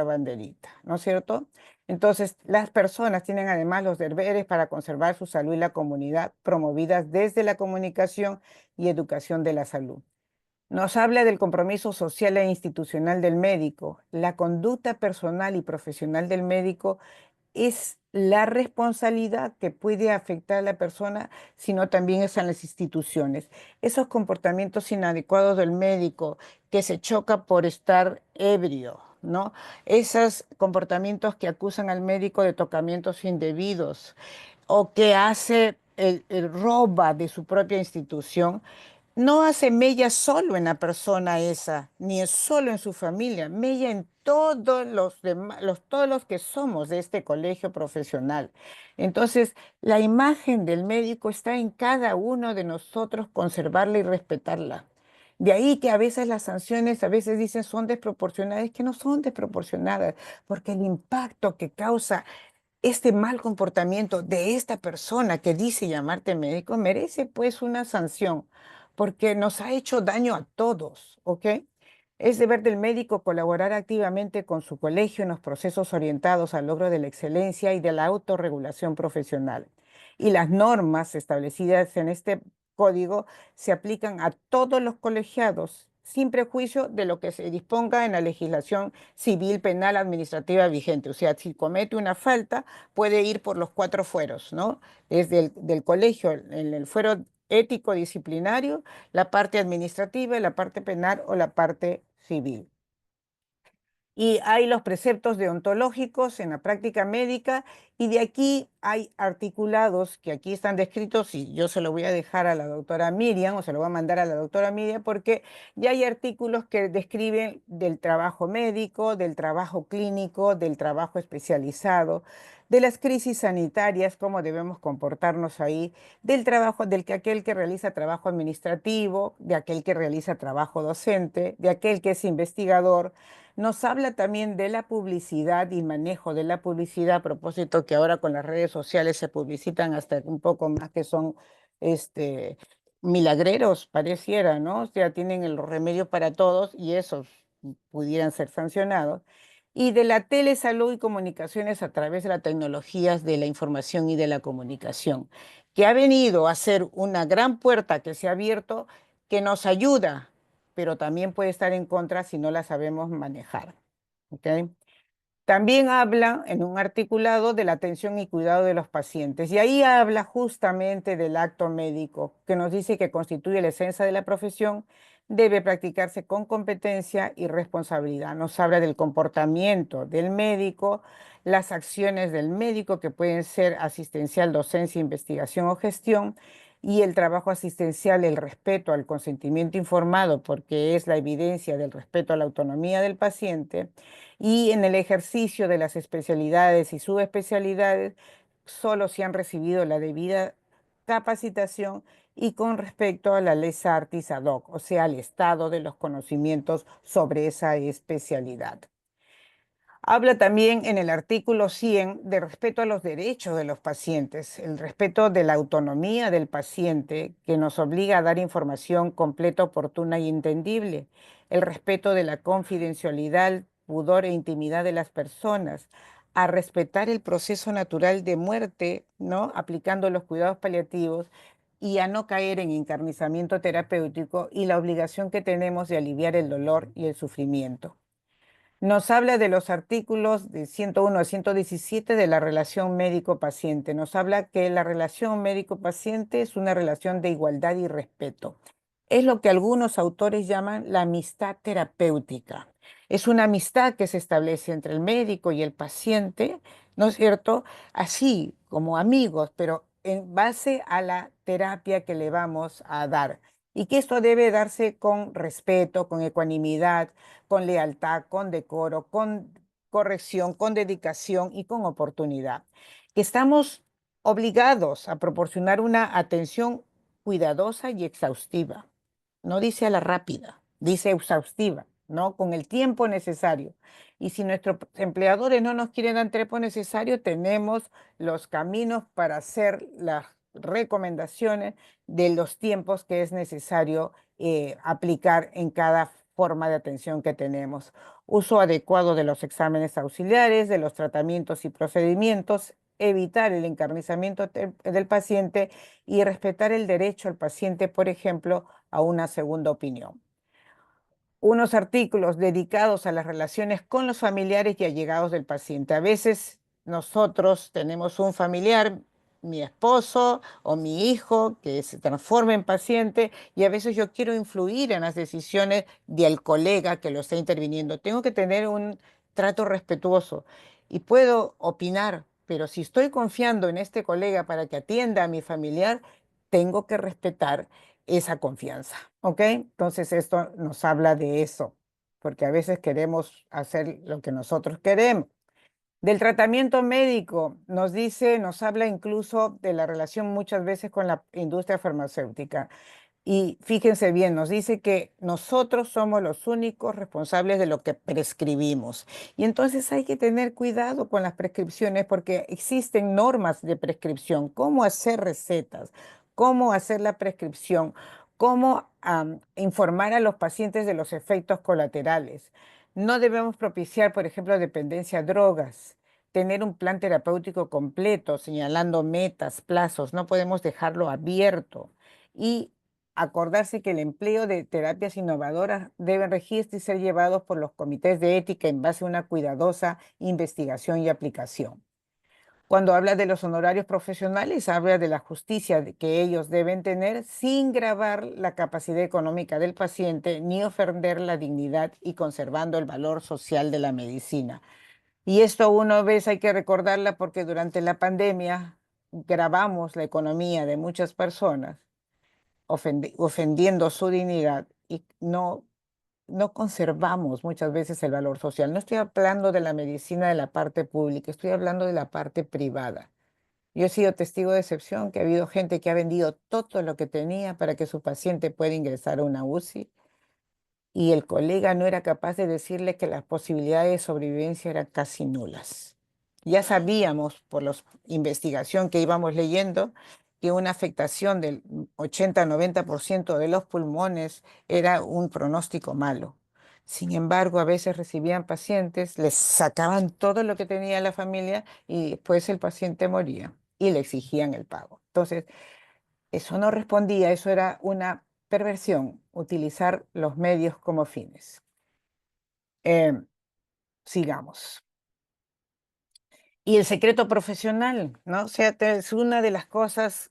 banderita, ¿no es cierto? Entonces, las personas tienen además los deberes para conservar su salud y la comunidad, promovidas desde la comunicación y educación de la salud. Nos habla del compromiso social e institucional del médico. La conducta personal y profesional del médico es la responsabilidad que puede afectar a la persona, sino también es en las instituciones. Esos comportamientos inadecuados del médico que se choca por estar ebrio, ¿no? Esos comportamientos que acusan al médico de tocamientos indebidos o que hace el roba de su propia institución, no hace mella solo en la persona esa, ni es solo en su familia, mella en todos los demás, todos los que somos de este colegio profesional. Entonces, la imagen del médico está en cada uno de nosotros conservarla y respetarla. De ahí que a veces las sanciones, a veces dicen son desproporcionadas, que no son desproporcionadas, porque el impacto que causa este mal comportamiento de esta persona que dice llamarte médico merece pues una sanción, porque nos ha hecho daño a todos, ¿ok? Es deber del médico colaborar activamente con su colegio en los procesos orientados al logro de la excelencia y de la autorregulación profesional. Y las normas establecidas en este código se aplican a todos los colegiados, sin prejuicio de lo que se disponga en la legislación civil, penal, administrativa vigente. O sea, si comete una falta, puede ir por los cuatro fueros, ¿no? Desde del colegio, en el fuero ético disciplinario, la parte administrativa, la parte penal o la parte civil. Y hay los preceptos deontológicos en la práctica médica y de aquí hay articulados que aquí están descritos y yo se lo voy a dejar a la doctora Miriam o se lo voy a mandar a la doctora Miriam porque ya hay artículos que describen del trabajo médico, del trabajo clínico, del trabajo especializado, de las crisis sanitarias, cómo debemos comportarnos ahí, del trabajo, del que aquel que realiza trabajo administrativo, de aquel que realiza trabajo docente, de aquel que es investigador. Nos habla también de la publicidad y manejo de la publicidad, a propósito que ahora con las redes sociales se publicitan hasta un poco más que son este, milagreros, pareciera, ¿no? O sea, tienen el remedio para todos y esos pudieran ser sancionados. Y de la telesalud y comunicaciones a través de las tecnologías de la información y de la comunicación, que ha venido a ser una gran puerta que se ha abierto, que nos ayuda pero también puede estar en contra si no la sabemos manejar. ¿Ok? También habla en un articulado de la atención y cuidado de los pacientes. Y ahí habla justamente del acto médico, que nos dice que constituye la esencia de la profesión, debe practicarse con competencia y responsabilidad. Nos habla del comportamiento del médico, las acciones del médico que pueden ser asistencial, docencia, investigación o gestión, y el trabajo asistencial, el respeto al consentimiento informado, porque es la evidencia del respeto a la autonomía del paciente y en el ejercicio de las especialidades y subespecialidades, solo si han recibido la debida capacitación y con respecto a la ley artis ad hoc, o sea, al estado de los conocimientos sobre esa especialidad. Habla también en el artículo 100 de respeto a los derechos de los pacientes, el respeto de la autonomía del paciente que nos obliga a dar información completa, oportuna y entendible, el respeto de la confidencialidad, pudor e intimidad de las personas, a respetar el proceso natural de muerte, ¿no? Aplicando los cuidados paliativos y a no caer en encarnizamiento terapéutico y la obligación que tenemos de aliviar el dolor y el sufrimiento. Nos habla de los artículos de 101 a 117 de la relación médico-paciente. Nos habla que la relación médico-paciente es una relación de igualdad y respeto. Es lo que algunos autores llaman la amistad terapéutica. Es una amistad que se establece entre el médico y el paciente, ¿no es cierto? Así como amigos, pero en base a la terapia que le vamos a dar. Y que esto debe darse con respeto, con ecuanimidad, con lealtad, con decoro, con corrección, con dedicación y con oportunidad. Que estamos obligados a proporcionar una atención cuidadosa y exhaustiva. No dice a la rápida, dice exhaustiva, ¿no? Con el tiempo necesario. Y si nuestros empleadores no nos quieren dar el tiempo necesario, tenemos los caminos para hacer las recomendaciones de los tiempos que es necesario aplicar en cada forma de atención que tenemos. uso adecuado de los exámenes auxiliares, de los tratamientos y procedimientos, evitar el encarnizamiento del paciente y respetar el derecho al paciente, por ejemplo, a una segunda opinión. Unos artículos dedicados a las relaciones con los familiares y allegados del paciente. A veces nosotros tenemos un familiar, mi esposo o mi hijo, que se transforma en paciente y a veces yo quiero influir en las decisiones del colega que lo está interviniendo. Tengo que tener un trato respetuoso y puedo opinar, pero si estoy confiando en este colega para que atienda a mi familiar, tengo que respetar esa confianza. ¿Ok? Entonces esto nos habla de eso, porque a veces queremos hacer lo que nosotros queremos. Del tratamiento médico, nos dice, nos habla incluso de la relación muchas veces con la industria farmacéutica. Y fíjense bien, nos dice que nosotros somos los únicos responsables de lo que prescribimos. Y entonces hay que tener cuidado con las prescripciones porque existen normas de prescripción, cómo hacer recetas, cómo hacer la prescripción, cómo informar a los pacientes de los efectos colaterales. No debemos propiciar, por ejemplo, dependencia a drogas. Tener un plan terapéutico completo, señalando metas, plazos, no podemos dejarlo abierto. Y acordarse que el empleo de terapias innovadoras deben regirse y ser llevados por los comités de ética en base a una cuidadosa investigación y aplicación. Cuando habla de los honorarios profesionales, habla de la justicia que ellos deben tener sin gravar la capacidad económica del paciente ni ofender la dignidad y conservando el valor social de la medicina. Y esto una vez hay que recordarla porque durante la pandemia gravamos la economía de muchas personas ofendiendo su dignidad y no conservamos muchas veces el valor social. No estoy hablando de la medicina de la parte pública, estoy hablando de la parte privada. Yo he sido testigo de excepción que ha habido gente que ha vendido todo lo que tenía para que su paciente pueda ingresar a una UCI y el colega no era capaz de decirle que las posibilidades de sobrevivencia eran casi nulas. Ya sabíamos por la investigación que íbamos leyendo que una afectación del 80-90% de los pulmones era un pronóstico malo. Sin embargo, a veces recibían pacientes, les sacaban todo lo que tenía la familia y después el paciente moría y le exigían el pago. Entonces, eso no respondía, eso era una perversión, utilizar los medios como fines. Eh, sigamos. Y el secreto profesional, ¿no? O sea, es una de las cosas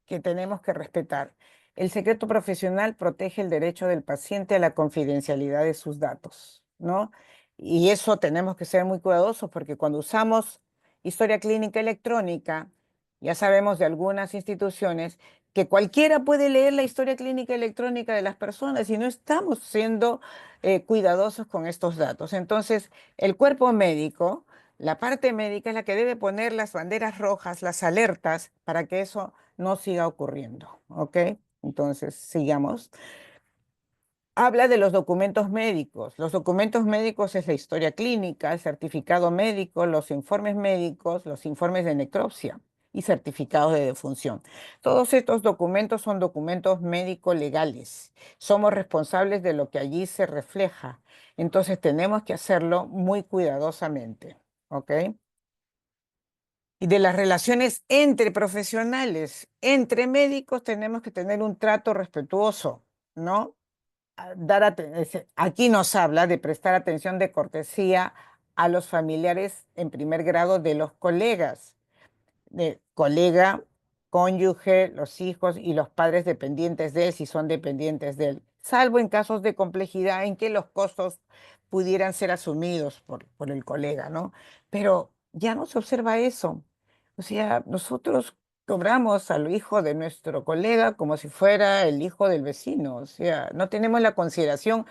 que tenemos que respetar. El secreto profesional protege el derecho del paciente a la confidencialidad de sus datos, ¿no? Y eso tenemos que ser muy cuidadosos porque cuando usamos historia clínica electrónica, ya sabemos de algunas instituciones que cualquiera puede leer la historia clínica electrónica de las personas y no estamos siendo cuidadosos con estos datos. Entonces, el cuerpo médico, la parte médica es la que debe poner las banderas rojas, las alertas, para que eso no siga ocurriendo, ¿ok? Entonces, sigamos. Habla de los documentos médicos. Los documentos médicos es la historia clínica, el certificado médico, los informes médicos, los informes de necropsia y certificados de defunción. Todos estos documentos son documentos médico-legales. Somos responsables de lo que allí se refleja. Entonces, tenemos que hacerlo muy cuidadosamente, ¿ok? Y de las relaciones entre profesionales, entre médicos, tenemos que tener un trato respetuoso, ¿no? Aquí nos habla de prestar atención de cortesía a los familiares en primer grado de los colegas de colega, cónyuge, los hijos y los padres dependientes de él, si son dependientes de él, salvo en casos de complejidad en que los costos pudieran ser asumidos por el colega, ¿no? Pero ya no se observa eso. O sea, nosotros cobramos al hijo de nuestro colega como si fuera el hijo del vecino. O sea, no tenemos la consideración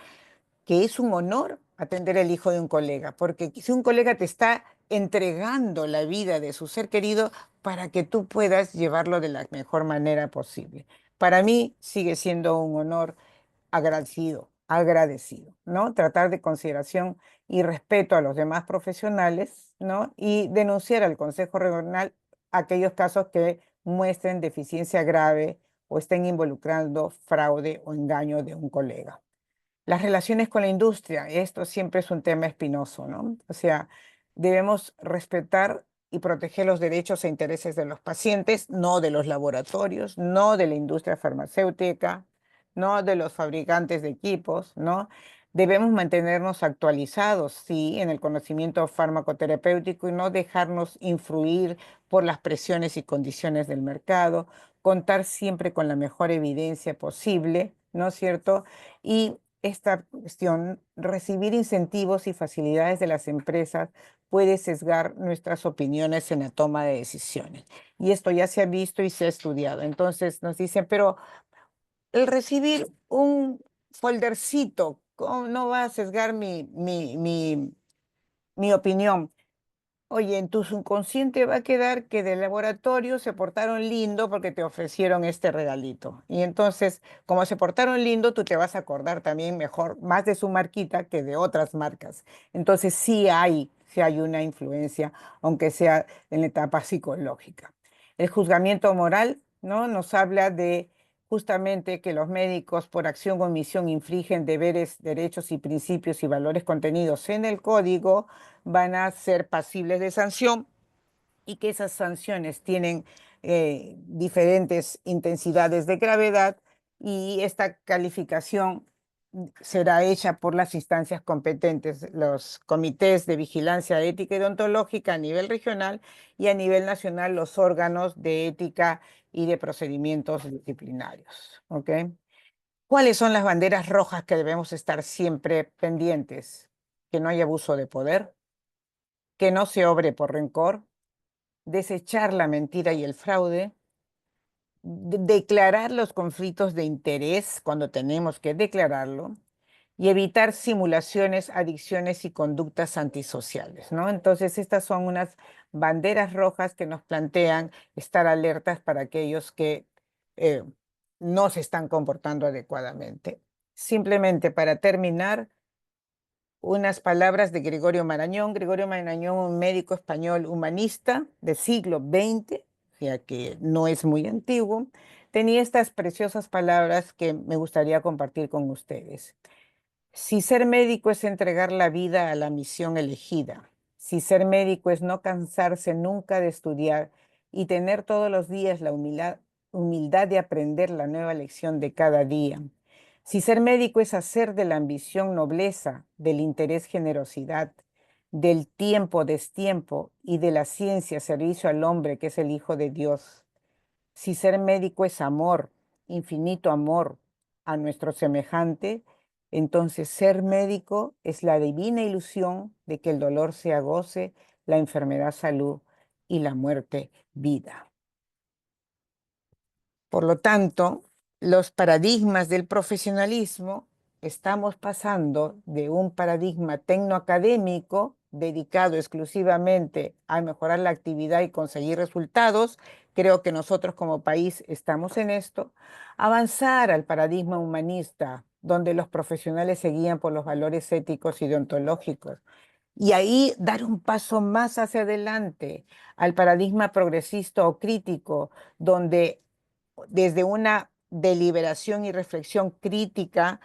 que es un honor atender el hijo de un colega, porque si un colega te está entregando la vida de su ser querido para que tú puedas llevarlo de la mejor manera posible. Para mí sigue siendo un honor agradecido, ¿no? Tratar de consideración y respeto a los demás profesionales, ¿no? Y denunciar al Consejo Regional aquellos casos que muestren deficiencia grave o estén involucrando fraude o engaño de un colega. Las relaciones con la industria, esto siempre es un tema espinoso, ¿no? O sea, debemos respetar y proteger los derechos e intereses de los pacientes, no de los laboratorios, no de la industria farmacéutica, no de los fabricantes de equipos, ¿no? Debemos mantenernos actualizados, sí, en el conocimiento farmacoterapéutico y no dejarnos influir por las presiones y condiciones del mercado, contar siempre con la mejor evidencia posible, ¿no es cierto? Y esta cuestión, recibir incentivos y facilidades de las empresas puede sesgar nuestras opiniones en la toma de decisiones. Y esto ya se ha visto y se ha estudiado. Entonces nos dicen, pero el recibir un foldercito, ¿cómo no va a sesgar mi opinión? Oye, en tu subconsciente va a quedar que del laboratorio se portaron lindo porque te ofrecieron este regalito. Y entonces, como se portaron lindo, tú te vas a acordar también mejor, más de su marquita que de otras marcas. Entonces, sí hay una influencia, aunque sea en la etapa psicológica. El juzgamiento moral, ¿no? Nos habla de justamente que los médicos por acción o omisión infringen deberes, derechos y principios y valores contenidos en el código van a ser pasibles de sanción y que esas sanciones tienen diferentes intensidades de gravedad y esta calificación será hecha por las instancias competentes, los comités de vigilancia ética y deontológica a nivel regional y a nivel nacional los órganos de ética y de procedimientos disciplinarios. ¿Ok? ¿Cuáles son las banderas rojas que debemos estar siempre pendientes? Que no haya abuso de poder, que no se obre por rencor, desechar la mentira y el fraude, declarar los conflictos de interés cuando tenemos que declararlo y evitar simulaciones, adicciones y conductas antisociales, ¿no? Entonces, estas son unas banderas rojas que nos plantean estar alertas para aquellos que eh, no se están comportando adecuadamente. Simplemente para terminar, unas palabras de Gregorio Marañón. Gregorio Marañón, un médico español humanista del siglo XX, ya que no es muy antiguo, tenía estas preciosas palabras que me gustaría compartir con ustedes. Si ser médico es entregar la vida a la misión elegida, si ser médico es no cansarse nunca de estudiar y tener todos los días la humildad de aprender la nueva lección de cada día, si ser médico es hacer de la ambición nobleza, del interés generosidad, del tiempo destiempo y de la ciencia servicio al hombre que es el Hijo de Dios, si ser médico es amor, infinito amor a nuestro semejante, entonces ser médico es la divina ilusión de que el dolor sea goce, la enfermedad salud y la muerte vida. Por lo tanto, los paradigmas del profesionalismo, estamos pasando de un paradigma tecnoacadémico dedicado exclusivamente a mejorar la actividad y conseguir resultados, creo que nosotros como país estamos en esto, avanzar al paradigma humanista, donde los profesionales se guían por los valores éticos y deontológicos, y ahí dar un paso más hacia adelante al paradigma progresista o crítico, donde desde una deliberación y reflexión crítica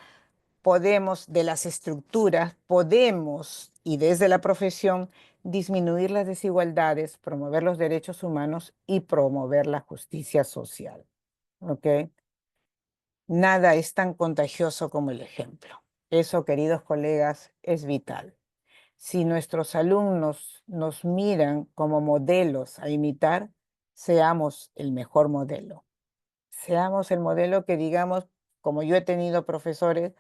podemos, de las estructuras, podemos, y desde la profesión, disminuir las desigualdades, promover los derechos humanos y promover la justicia social. ¿Ok? Nada es tan contagioso como el ejemplo. Eso, queridos colegas, es vital. Si nuestros alumnos nos miran como modelos a imitar, seamos el mejor modelo. Seamos el modelo que digamos, como yo he tenido profesores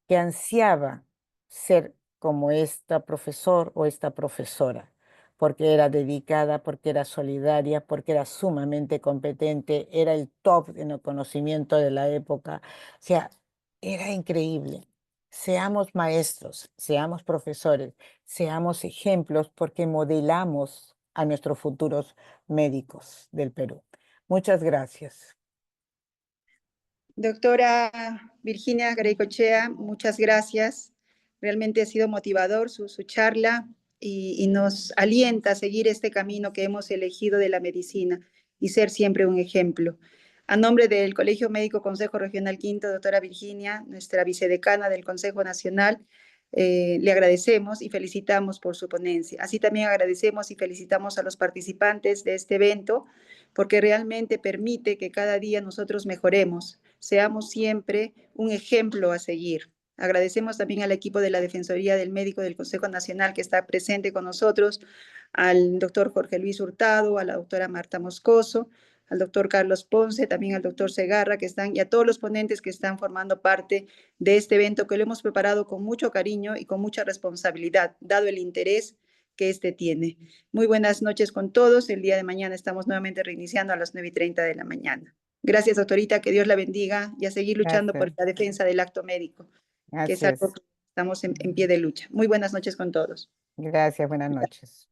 que ansiaba ser como esta profesor o esta profesora, porque era dedicada, porque era solidaria, porque era sumamente competente, era el top en el conocimiento de la época. O sea, era increíble. Seamos maestros, seamos profesores, seamos ejemplos porque modelamos a nuestros futuros médicos del Perú. Muchas gracias. Doctora Virginia Garecochea, muchas gracias. Realmente ha sido motivador su charla y nos alienta a seguir este camino que hemos elegido de la medicina y ser siempre un ejemplo. A nombre del Colegio Médico Consejo Regional Quinto, doctora Virginia, nuestra vicedecana del Consejo Nacional, le agradecemos y felicitamos por su ponencia. Así también agradecemos y felicitamos a los participantes de este evento, porque realmente permite que cada día nosotros mejoremos, seamos siempre un ejemplo a seguir. Agradecemos también al equipo de la Defensoría del Médico del Consejo Nacional que está presente con nosotros, al doctor Jorge Luis Hurtado, a la doctora Marta Moscoso, al doctor Carlos Ponce, también al doctor Segarra, que están, y a todos los ponentes que están formando parte de este evento que lo hemos preparado con mucho cariño y con mucha responsabilidad, dado el interés que este tiene. Muy buenas noches con todos. El día de mañana estamos nuevamente reiniciando a las 9:30 de la mañana. Gracias, doctorita, que Dios la bendiga y a seguir luchando por Gracias. la defensa del acto médico, que es Así algo es. que estamos en pie de lucha. Muy buenas noches con todos. Gracias, buenas noches.